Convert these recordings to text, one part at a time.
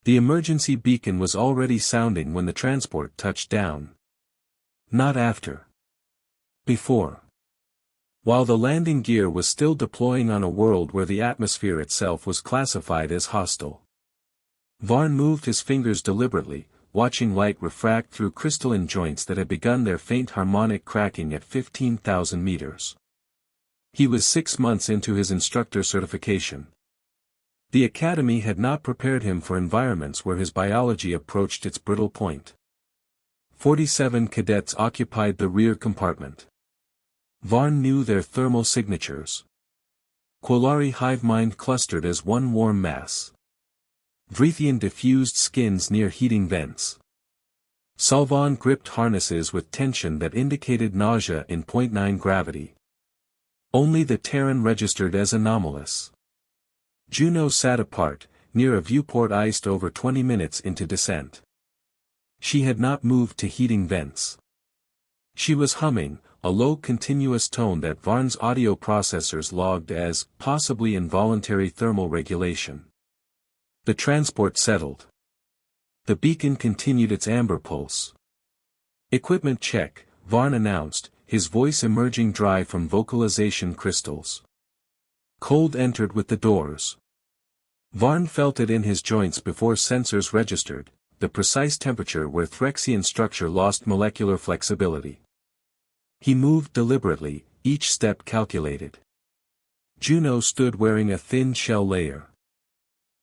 The emergency beacon was already sounding when the transport touched down. Not after. Before. While the landing gear was still deploying on a world where the atmosphere itself was classified as hostile. Varn moved his fingers deliberately, watching light refract through crystalline joints that had begun their faint harmonic cracking at 15,000 meters. He was 6 months into his instructor certification. The academy had not prepared him for environments where his biology approached its brittle point. 47 cadets occupied the rear compartment. Varn knew their thermal signatures. Quillari hive mind clustered as one warm mass. Vrithian diffused skins near heating vents. Salvan gripped harnesses with tension that indicated nausea in 0.9 gravity. Only the Terran registered as anomalous. Juno sat apart, near a viewport iced over 20 minutes into descent. She had not moved to heating vents. She was humming, a low continuous tone that Varn's audio processors logged as possibly involuntary thermal regulation. The transport settled. The beacon continued its amber pulse. Equipment check, Varn announced, his voice emerging dry from vocalization crystals. Cold entered with the doors. Varn felt it in his joints before sensors registered, the precise temperature where Threxian structure lost molecular flexibility. He moved deliberately, each step calculated. Juno stood wearing a thin shell layer.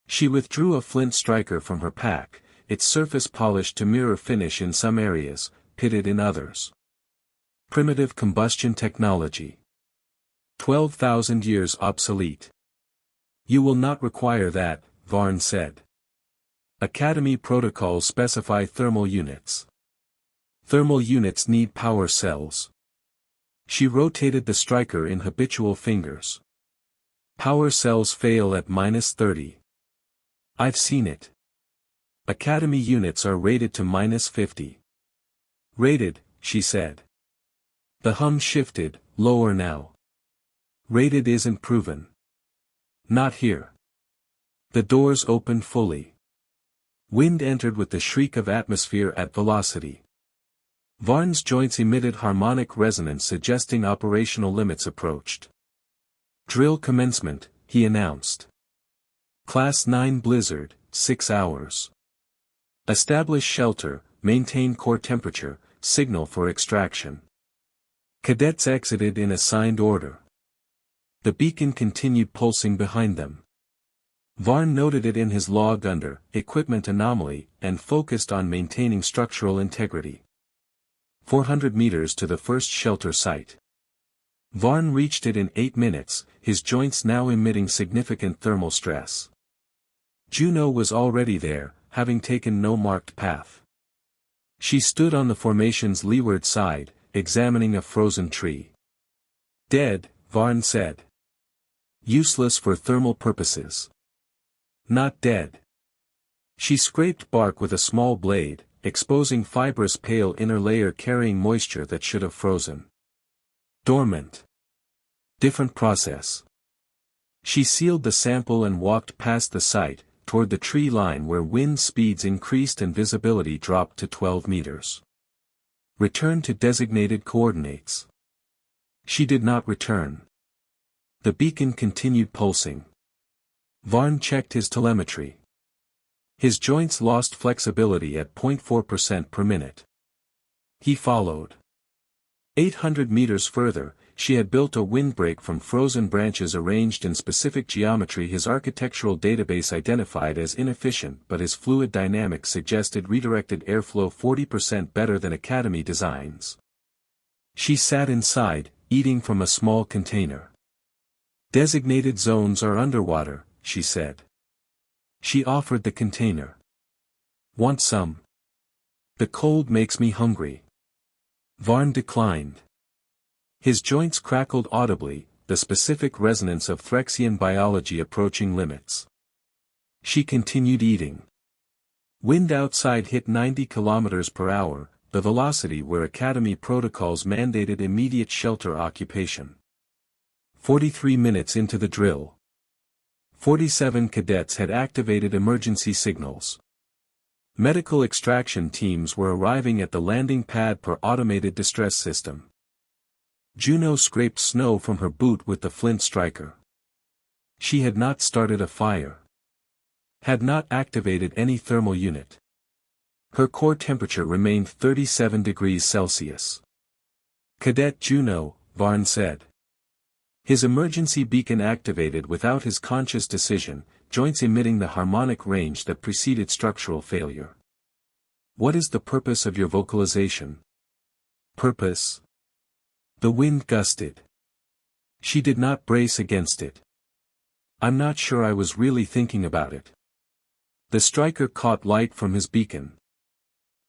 She withdrew a flint striker from her pack, its surface polished to mirror finish in some areas, pitted in others. Primitive combustion technology. 12,000 years obsolete. You will not require that, Varn said. Academy protocols specify thermal units. Thermal units need power cells. She rotated the striker in habitual fingers. Power cells fail at -30. I've seen it. Academy units are rated to -50. Rated, she said. The hum shifted, lower now. Rated isn't proven. Not here. The doors opened fully. Wind entered with the shriek of atmosphere at velocity. Varn's joints emitted harmonic resonance suggesting operational limits approached. Drill commencement, he announced. Class 9 blizzard, 6 hours. Establish shelter, maintain core temperature, signal for extraction. Cadets exited in assigned order. The beacon continued pulsing behind them. Varn noted it in his log under equipment anomaly and focused on maintaining structural integrity. 400 meters to the first shelter site. Varn reached it in 8 minutes, his joints now emitting significant thermal stress. Juno was already there, having taken no marked path. She stood on the formation's leeward side, examining a frozen tree. Dead, Varn said. Useless for thermal purposes. Not dead. She scraped bark with a small blade, exposing fibrous pale inner layer carrying moisture that should have frozen. Dormant. Different process. She sealed the sample and walked past the site, toward the tree line where wind speeds increased and visibility dropped to 12 meters. Return to designated coordinates. She did not return. The beacon continued pulsing. Varn checked his telemetry. His joints lost flexibility at 0.4% per minute. He followed. 800 meters further, she had built a windbreak from frozen branches arranged in specific geometry his architectural database identified as inefficient, but his fluid dynamics suggested redirected airflow 40% better than Academy designs. She sat inside, eating from a small container. Designated zones are underwater, she said. She offered the container. Want some? The cold makes me hungry. Varn declined. His joints crackled audibly, the specific resonance of Threxian biology approaching limits. She continued eating. Wind outside hit 90 km per hour, the velocity where Academy protocols mandated immediate shelter occupation. 43 minutes into the drill. 47 cadets had activated emergency signals. Medical extraction teams were arriving at the landing pad per automated distress system. Juno scraped snow from her boot with the flint striker. She had not started a fire. Had not activated any thermal unit. Her core temperature remained 37 degrees Celsius. Cadet Juno, Varn said. His emergency beacon activated without his conscious decision, joints emitting the harmonic range that preceded structural failure. What is the purpose of your vocalization? Purpose? The wind gusted. She did not brace against it. I'm not sure I was really thinking about it. The striker caught light from his beacon.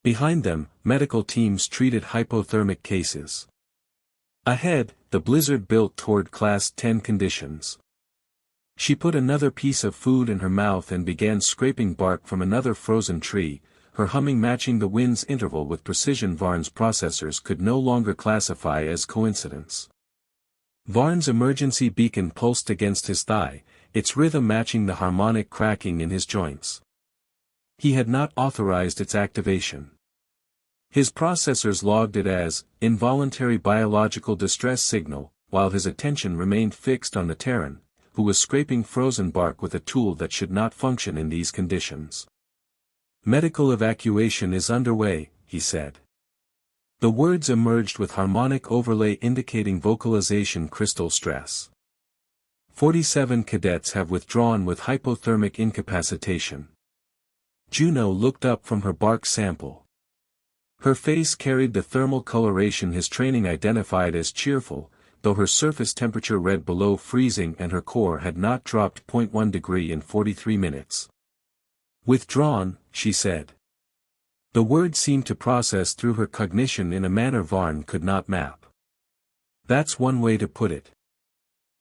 Behind them, medical teams treated hypothermic cases. Ahead, the blizzard built toward Class 10 conditions. She put another piece of food in her mouth and began scraping bark from another frozen tree, her humming matching the wind's interval with precision Varn's processors could no longer classify as coincidence. Varn's emergency beacon pulsed against his thigh, its rhythm matching the harmonic cracking in his joints. He had not authorized its activation. His processors logged it as involuntary biological distress signal, while his attention remained fixed on the Terran, who was scraping frozen bark with a tool that should not function in these conditions. Medical evacuation is underway, he said. The words emerged with harmonic overlay indicating vocalization crystal stress. 47 cadets have withdrawn with hypothermic incapacitation. Juno looked up from her bark sample. Her face carried the thermal coloration his training identified as cheerful, though her surface temperature read below freezing and her core had not dropped 0.1 degree in 43 minutes. Withdrawn, she said. The word seemed to process through her cognition in a manner Varn could not map. That's one way to put it.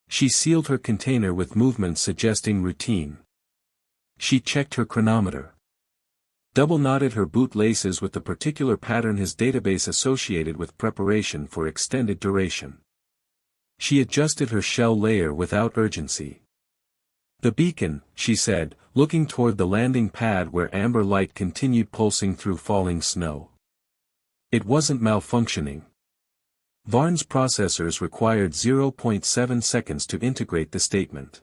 She sealed her container with movements suggesting routine. She checked her chronometer. Double-knotted her boot laces with the particular pattern his database associated with preparation for extended duration. She adjusted her shell layer without urgency. The beacon, she said, looking toward the landing pad where amber light continued pulsing through falling snow. It wasn't malfunctioning. Varn's processors required 0.7 seconds to integrate the statement.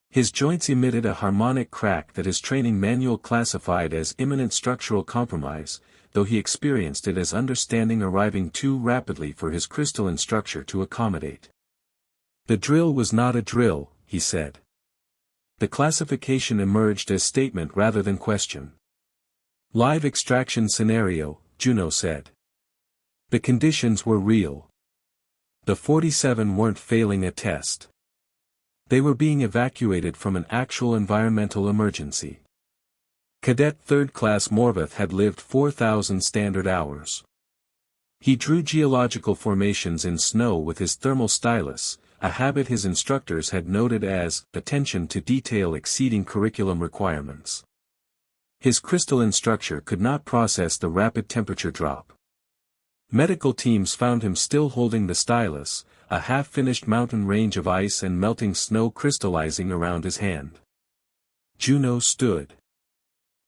His joints emitted a harmonic crack that his training manual classified as imminent structural compromise, though he experienced it as understanding arriving too rapidly for his crystalline structure to accommodate. The drill was not a drill, he said. The classification emerged as statement rather than question. Live extraction scenario, Juno said. The conditions were real. The 47 weren't failing a test. They were being evacuated from an actual environmental emergency. Cadet 3rd Class Morvath had lived 4,000 standard hours. He drew geological formations in snow with his thermal stylus, a habit his instructors had noted as attention to detail exceeding curriculum requirements. His crystalline structure could not process the rapid temperature drop. Medical teams found him still holding the stylus, a half-finished mountain range of ice and melting snow crystallizing around his hand. Juno stood.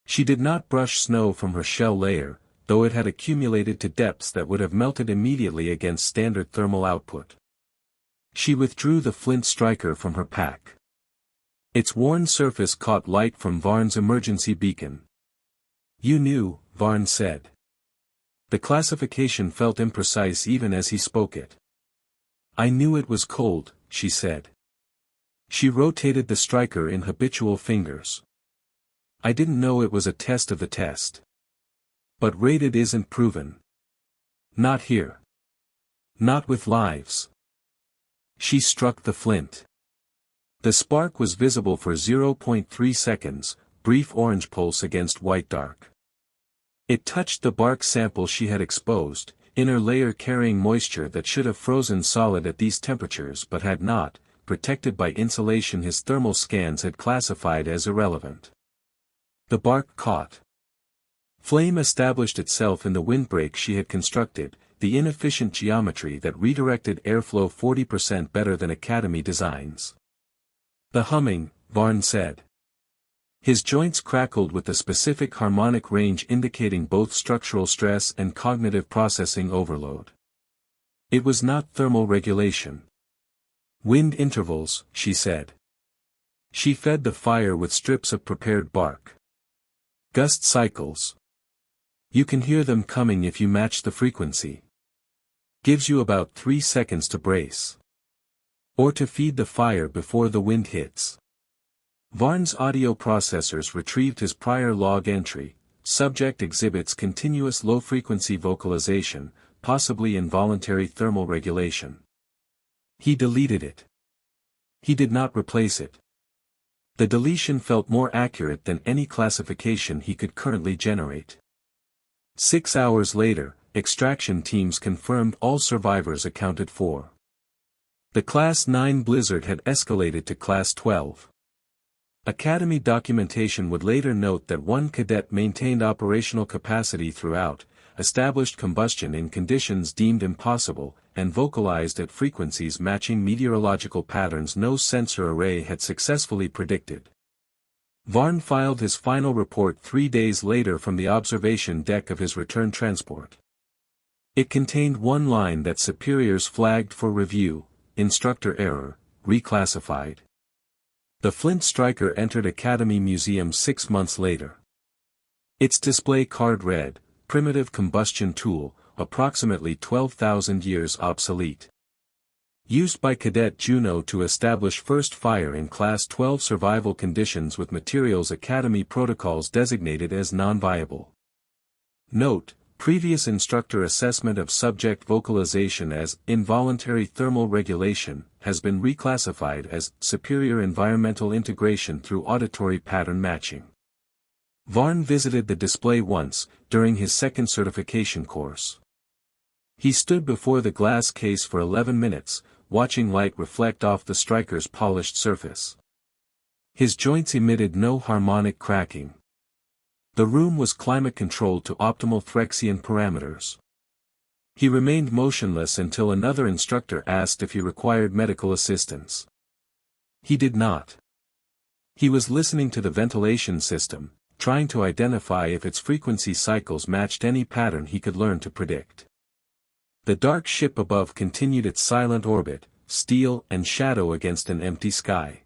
She did not brush snow from her shell layer, though it had accumulated to depths that would have melted immediately against standard thermal output. She withdrew the flint striker from her pack. Its worn surface caught light from Varn's emergency beacon. You knew, Varn said. The classification felt imprecise even as he spoke it. I knew it was cold, she said. She rotated the striker in habitual fingers. I didn't know it was a test of the test. But rated isn't proven. Not here. Not with lives. She struck the flint. The spark was visible for 0.3 seconds, brief orange pulse against white dark. It touched the bark sample she had exposed, inner layer carrying moisture that should have frozen solid at these temperatures but had not, protected by insulation his thermal scans had classified as irrelevant. The bark caught. Flame established itself in the windbreak she had constructed, the inefficient geometry that redirected airflow 40% better than Academy designs. The humming, Varn said. His joints crackled with a specific harmonic range indicating both structural stress and cognitive processing overload. It was not thermal regulation. Wind intervals, she said. She fed the fire with strips of prepared bark. Gust cycles. You can hear them coming if you match the frequency. Gives you about 3 seconds to brace. Or to feed the fire before the wind hits. Varn's audio processors retrieved his prior log entry. Subject exhibits continuous low-frequency vocalization, possibly involuntary thermal regulation. He deleted it. He did not replace it. The deletion felt more accurate than any classification he could currently generate. 6 hours later, extraction teams confirmed all survivors accounted for. The Class 9 blizzard had escalated to Class 12. Academy documentation would later note that one cadet maintained operational capacity throughout, established combustion in conditions deemed impossible, and vocalized at frequencies matching meteorological patterns no sensor array had successfully predicted. Varn filed his final report 3 days later from the observation deck of his return transport. It contained one line that superiors flagged for review: instructor error, reclassified. The Flint Striker entered Academy Museum 6 months later. Its display card read, primitive combustion tool, approximately 12,000 years obsolete. Used by Cadet Juno to establish first fire in Class 12 survival conditions with materials Academy protocols designated as non-viable. Note, previous instructor assessment of subject vocalization as involuntary thermal regulation has been reclassified as superior environmental integration through auditory pattern matching. Varn visited the display once, during his second certification course. He stood before the glass case for 11 minutes, watching light reflect off the striker's polished surface. His joints emitted no harmonic cracking. The room was climate-controlled to optimal Threxian parameters. He remained motionless until another instructor asked if he required medical assistance. He did not. He was listening to the ventilation system, trying to identify if its frequency cycles matched any pattern he could learn to predict. The dark ship above continued its silent orbit, steel and shadow against an empty sky.